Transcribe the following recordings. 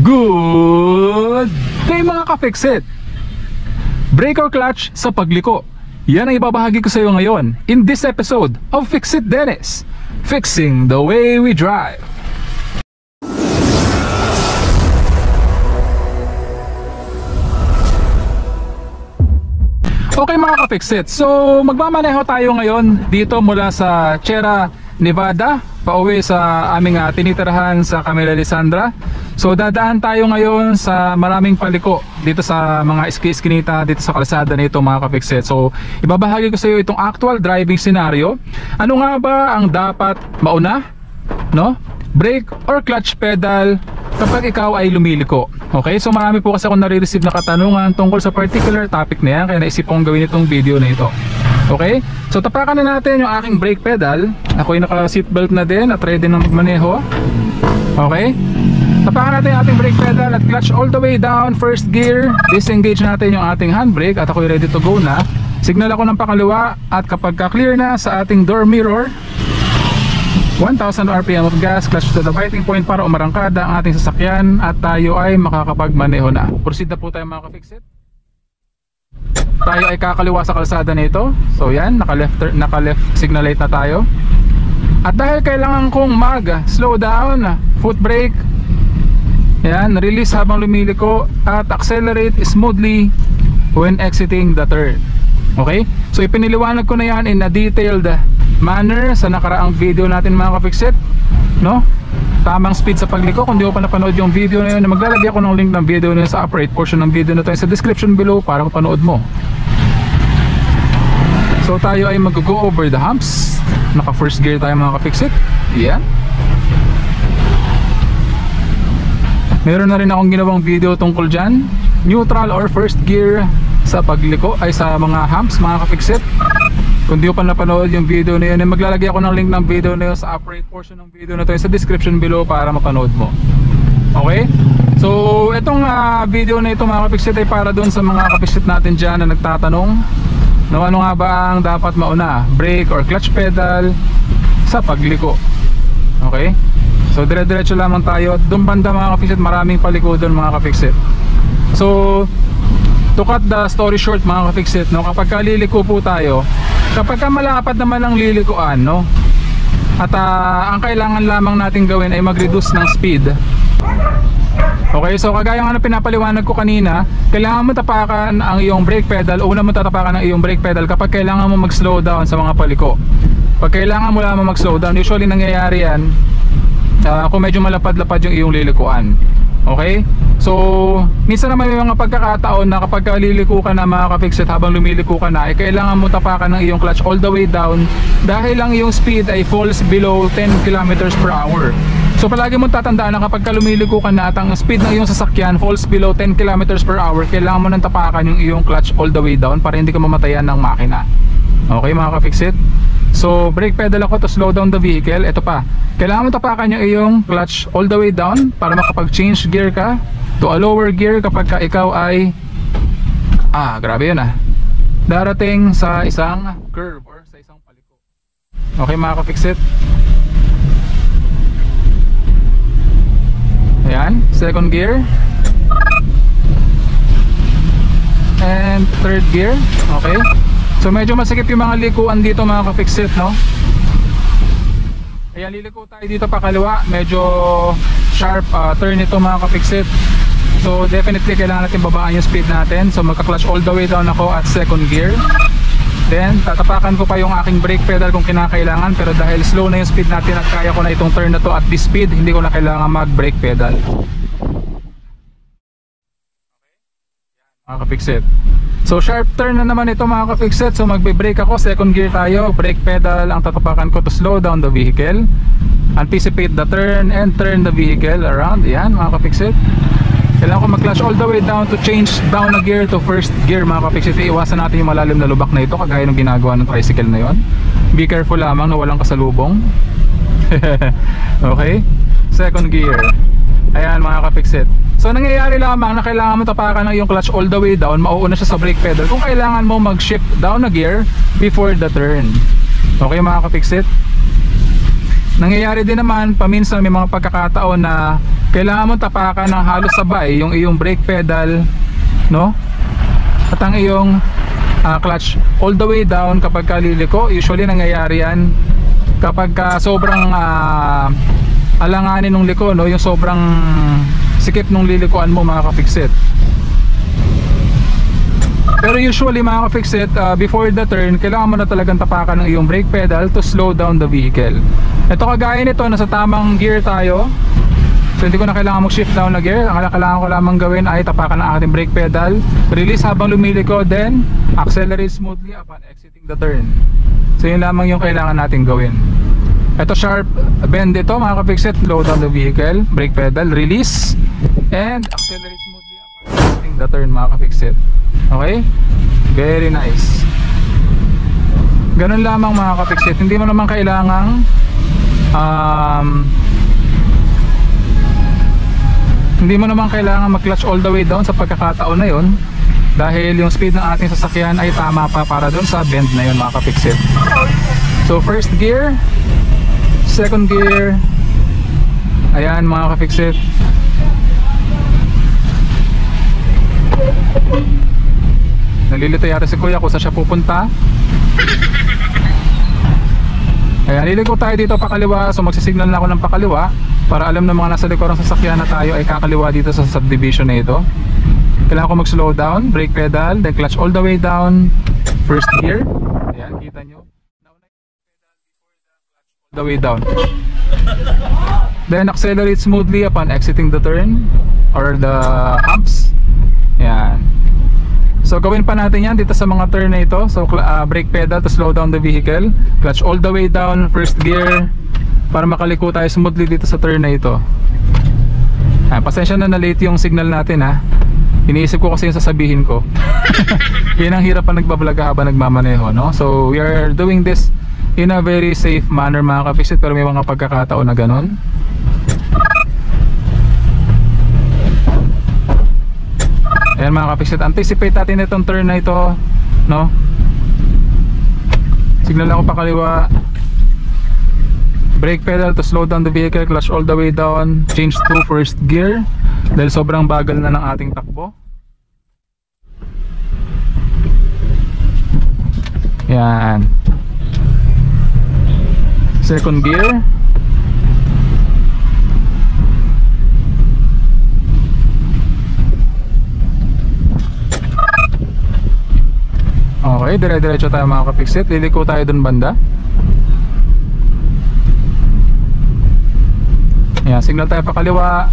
Good day mga ka-Fixit! Brake or clutch sa pagliko? Yan ang ibabahagi ko sa iyo ngayon in this episode of Fixit Dennis, fixing the way we drive. Okay mga ka-Fixit, so magmamaneho tayo ngayon dito mula sa Sierra Nevada pauwi sa aming tinitirahan sa Camila Lisandra. So dadaan tayo ngayon sa maraming paliko dito sa mga iskinita dito sa kalsada nito mga ka-Fixit. So ibabahagi ko sa iyo itong actual driving scenario. Ano nga ba ang dapat mauna, no? Brake or clutch pedal kapag ikaw ay lumiliko. Okay, so marami po kasi akong nare-receive na katanungan tungkol sa particular topic na yan, kaya naisip kong gawin itong video na ito. Okay, so tapakan na natin yung aking brake pedal. Ako ay naka-seatbelt na din at ready na magmaneho. Okay, tapakan natin yung ating brake pedal at clutch all the way down, first gear. Disengage natin yung ating handbrake at ako ay ready to go na. Signal ako ng pakaliwa at kapag clear na sa ating door mirror, 1,000 RPM of gas, clutch to the biting point para umarangkada ang ating sasakyan at tayo ay makakapagmaneho na. Proceed na po tayo mga ka-Fixit. Tayo ay kakaliwa sa kalsada nito. So yan, naka-left signal light na tayo. At dahil kailangan kong mag-slow down, foot brake, yan, release habang lumiliko at accelerate smoothly when exiting the turn. Okay? So ipiniliwanag ko na yan in a detailed manner sa nakaraang video natin mga ka-Fixit, no? Tamang speed sa pagliko. Kung di mo pa napanood yung video na yun, maglalagay ako ng link ng video na yun sa upper right portion ng video na ito sa description below para mapanood mo. So tayo ay mag-go over the humps. Naka first gear tayo mga ka-Fixit. Yan. Meron na rin akong ginawang video tungkol dyan, neutral or first gear sa pagliko ay sa mga humps mga ka-Fixit. Kung di mo pa napanood yung video na yun, maglalagay ako ng link ng video na yun sa upper right portion ng video na ito sa description below para mapanood mo. Okay? So itong video na ito mga ka-Fixit ay para doon sa mga ka-Fixit natin dyan na nagtatanong no, ano nga ba ang dapat mauna, brake or clutch pedal sa pagliko. Okay? So dire-diretso lamang tayo. Doon banda mga ka-Fixit, maraming paliko doon mga ka-Fixit. So to cut the story short mga ka-Fixit, no, kapag liliko po tayo, kapag malapad naman ang lilikuan, no, at ang kailangan lamang natin gawin ay mag-reduce ng speed. Okay, so kagaya nga na pinapaliwanag ko kanina, kailangan mo tapakan ang iyong brake pedal. Una mo tatapakan ang iyong brake pedal kapag kailangan mo mag-slow down sa mga paliko. Pag kailangan mo lamang mag-slow down, usually nangyayari yan kung medyo malapad-lapad yung iyong lilikuan. Okay? So, minsan naman may mga pagkakataon na kapag liliko ka na mga ka-Fixit, habang lumiliko ka na, ay kailangan mo tapakan ng iyong clutch all the way down dahil ang iyong speed ay falls below 10 km/h. So palagi mo tatandaan na kapag lumiliko ka na at ang speed ng iyong sasakyan falls below 10 km/h, kailangan mo nang tapakan yung iyong clutch all the way down para hindi ka mamatayan ng makina. Okay mga ka-Fixit? So brake pedal ako to slow down the vehicle. Ito pa, kailangan mo tapakan yung iyong clutch all the way down para makapag-change gear ka to a lower gear kapag ikaw ay grabe yun darating sa isang curve or sa isang paliko. Okay mga ka-Fixit? Ayan, second gear and third gear. Okay, so medyo masikip yung mga likuan dito mga ka-Fixit, no? Ayan, liliko tayo dito pa kaliwa. Medyo sharp turn ito mga ka-Fixit. So definitely kailangan natin babaan yung speed natin. So magka-clutch all the way down ako at second gear. Then tatapakan ko pa yung aking brake pedal kung kinakailangan. Pero dahil slow na yung speed natin at kaya ko na itong turn na to at this speed, hindi ko na kailangan mag-brake pedal. Mga ka-Fixit, so sharp turn na naman ito mga ka-Fixit. So magbe-brake ako, second gear tayo. Brake pedal ang tatapakan ko to slow down the vehicle, anticipate the turn and turn the vehicle around. Yan mga ka-Fixit. Kailangan ko mag-clutch all the way down to change down na gear to first gear mga ka-Fixit. Iiwasan natin yung malalim na lubak na ito kagaya ng ginagawa ng tricycle na yon. Be careful lamang na walang kasalubong. Okay, second gear. Ayan mga ka-Fixit. So nangyayari lamang na kailangan mo tapakan ng iyong clutch all the way down, mauuna siya sa brake pedal kung kailangan mo mag-shift down na gear before the turn. Okay mga ka-Fixit? Nangyayari din naman paminsan may mga pagkakataon na kailangan mo tapakan ng halos sabay yung iyong brake pedal, no? At ang iyong clutch all the way down kapag liliko. Usually nangyayari yan kapag sobrang alanganin ng liko, no? Yung sobrang sikip nung lilikuan mo, mga ka-fixit. Pero usually mga ka-fixit, before the turn, kailangan mo na talagang tapakan ng iyong brake pedal to slow down the vehicle. Ito kagaya nito, nasa tamang gear tayo, so hindi ko na kailangan mag-shift down na gear. Ang kailangan ko lamang gawin ay tapakan ng ating brake pedal, release habang lumiliko, then accelerate smoothly upon exiting the turn. So yun lamang yung kailangan natin gawin. Ito sharp bend ito mga ka-fixit, slow down the vehicle, brake pedal, release, and accelerate smoothly upon exiting the turn, mga ka-fixit. Okay? Very nice. Ganun lamang mga ka-fixit. Hindi mo naman kailangang mag-clutch all the way down sa pagkakataon na yon, dahil yung speed ng ating sasakyan ay tama pa para doon sa bend na yon, mga ka-fixit. So first gear, second gear, ayan mga ka-fixit. Nalilito yata si kuya kung saan siya pupunta. Ayan, liliko tayo dito pakaliwa. So magsisignal na ako ng pakaliwa para alam ng mga nasa likod ng sasakyan na tayo ay kakaliwa dito sa subdivision na ito. Kailangan ko mag slow down, brake pedal, then clutch all the way down, first gear. Ayan, kita nyo, all the way down, then accelerate smoothly upon exiting the turn or the humps. Ayan. So gawin pa natin yan dito sa mga turn na ito. So brake pedal to slow down the vehicle, clutch all the way down, first gear, para makaliko tayo smoothly dito sa turn na ito. Pasensya na late yung signal natin ha. Iniisip ko kasi yung sasabihin ko. Yan ang hirap pa nagbablog habang nagmamaneho, no? So we are doing this in a very safe manner mga ka-fixit, pero may mga pagkakataon na ganon. Ayan mga ka-fixit, anticipate natin itong turn na ito, no? Signal ako pa kaliwa, brake pedal to slow down the vehicle, clutch all the way down, change to first gear dahil sobrang bagal na ng ating takbo. Ayan, second gear, okay, dire-diretso tayo mga ka-fixit. Liliko tayo dun banda. Ayan, signal tayo pa kaliwa,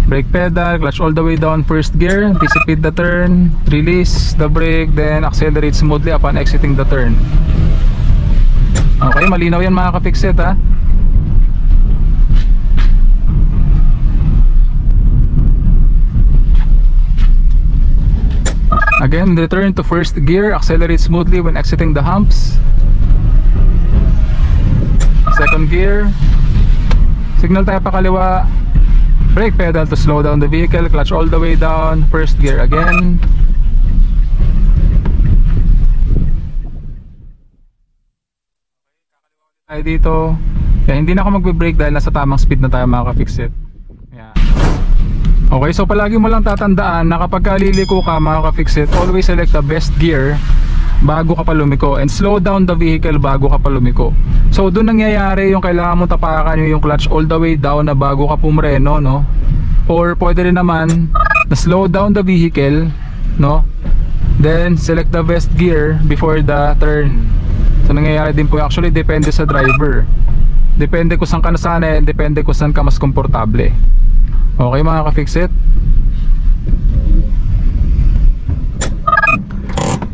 brake pedal, clutch all the way down, first gear, anticipate the turn, release the brake, then accelerate smoothly upon exiting the turn. Okay, malinaw yan mga ka-fixit ha. Again, return to first gear, accelerate smoothly when exiting the humps. Second gear, signal tayo pa kaliwa, brake pedal to slow down the vehicle, clutch all the way down, first gear again. Tayo dito. Kaya hindi na ako magbe-brake dahil nasa tamang speed na tayo mga ka-fixit. Okay, so palagi mo lang tatandaan na kapag liliko ka mga ka-fixit, always select the best gear bago ka pa lumiko, and slow down the vehicle bago ka pa lumiko. So doon nangyayari yung kailangan mo tapakan yung clutch all the way down na bago ka pumreno, no? Or pwede rin naman na slow down the vehicle, no? Then select the best gear before the turn. So nangyayari din po, actually depende sa driver. Depende kung saan ka nasanay, depende kung saan ka mas komportable. Okay mga ka-fixit.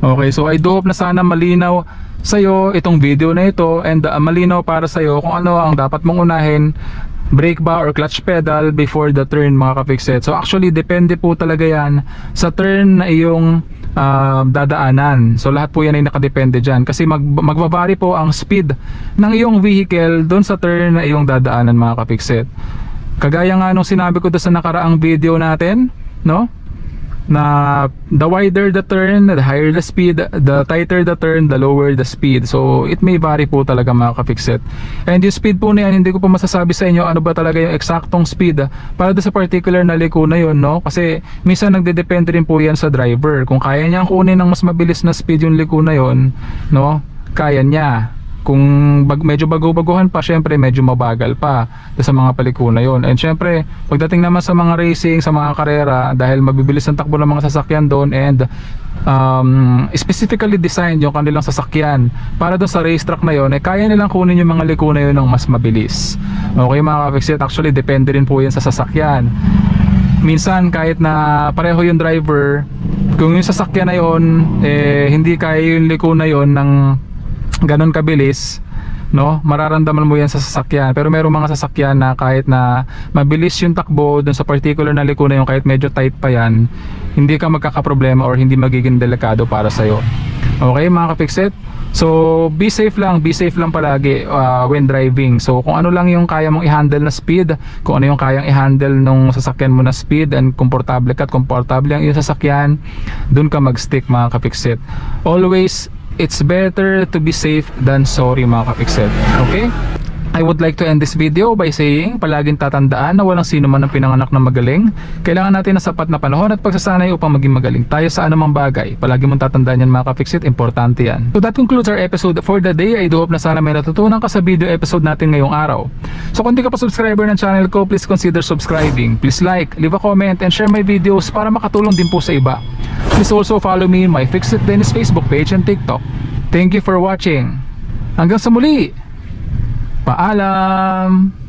Okay, so I do hope na sana malinaw sa'yo itong video na ito, and malinaw para sa'yo kung ano ang dapat mong unahin, brake ba or clutch pedal before the turn mga ka-fixit. So actually depende po talaga yan sa turn na iyong dadaanan. So lahat po yan ay nakadepende dyan, kasi magbabari po ang speed ng iyong vehicle doon sa turn na iyong dadaanan mga ka-fixit. Kagaya nga nung sinabi ko doon sa nakaraang video natin, no? na the wider the turn, the higher the speed, the tighter the turn, the lower the speed. So it may vary po talaga mga ka-fixit. And yung speed po na yan, hindi ko po masasabi sa inyo ano ba talaga yung eksaktong speed para doon sa particular na liko na yun, no? Kasi minsan nagdedepende rin po yan sa driver. Kung kaya niyang kunin ng mas mabilis na speed yung liko na yun, no? Kaya niya. Kung medyo bago-baguhan pa, syempre medyo mabagal pa sa mga paliko na yon. And syempre pagdating naman sa mga racing, sa mga karera, dahil mabibilis ang takbo ng mga sasakyan doon, and specifically designed yung kanilang sasakyan para doon sa racetrack na yon, kaya nilang kunin yung mga liko na yon ng mas mabilis. Okay mga ka-fixit, actually depende rin po yan sa sasakyan. Minsan kahit na pareho yung driver, kung yung sasakyan na yon hindi kaya yung liko na yon ng ganon kabilis, no, mararamdaman mo yan sa sasakyan. Pero merong mga sasakyan na kahit na mabilis yung takbo dun sa particular na liko na yun, kahit medyo tight pa yan, hindi ka magkakaproblema or hindi magiging delikado para sa'yo. Okay mga ka-fixit? So be safe lang palagi when driving. So kung ano lang yung kaya mong i-handle na speed, kung ano yung kayang i-handle nung sasakyan mo na speed, and komportable ka at komportable ang iyong sasakyan, dun ka mag-stick mga ka-fixit. Always, it's better to be safe than sorry mga ka-fixit. Okay? I would like to end this video by saying, palaging tatandaan na walang sino man ang pinanganak na magaling. Kailangan natin ng sapat na panahon at pagsasanay upang maging magaling tayo sa anumang bagay. Palagi mong tatandaan yan mga ka-fixit, importante yan. So that concludes our episode for the day. I do hope na sana may natutunan ka sa video episode natin ngayong araw. So kung di ka pa subscriber ng channel ko, please consider subscribing. Please like, leave a comment, and share my videos para makatulong din po sa iba. Please also follow me in my Fixit Dennis Facebook page and TikTok. Thank you for watching. Hanggang sa muli. Paalam!